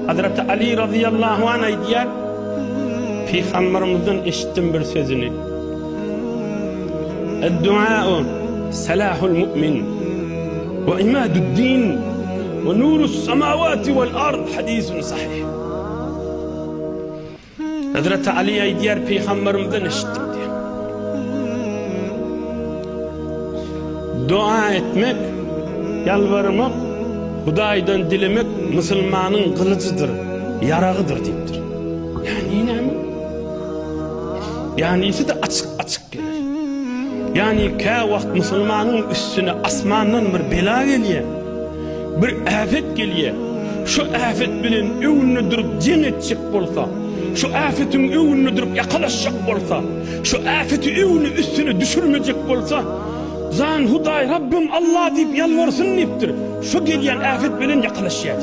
Hazreti Ali radıyallahu anh diyer, Peygamberimizden eşittim bir sözünü. "Ed-duâ'u selâhul mu'min ve imâdu'd-dîn ve nûrus semâvâti vel ard." Hadisun sahih. Hazreti Ali'ye diğer Peygamberimizden eşittim diyor. Dua etmek, yalvarmak, Hudaydan dilemek Müslümanın kılıcıdır, yarağıdır deyiptir. Yani yine mi? Yani ise de açık gelir. Yani ka vakt Müslümanın üstüne asmandan bir bela geliyor, bir afet geliyor. Şu afet bilen övünü durup cin edecek bolsa, şu afetin övünü durup yakalaşacak bolsa, şu afeti övünü üstüne düşürmeyecek bolsa, zan Huday Rabbim Allah deyip yalvarsın deyiptir. Şu gelen afet bilen yakalaşacak.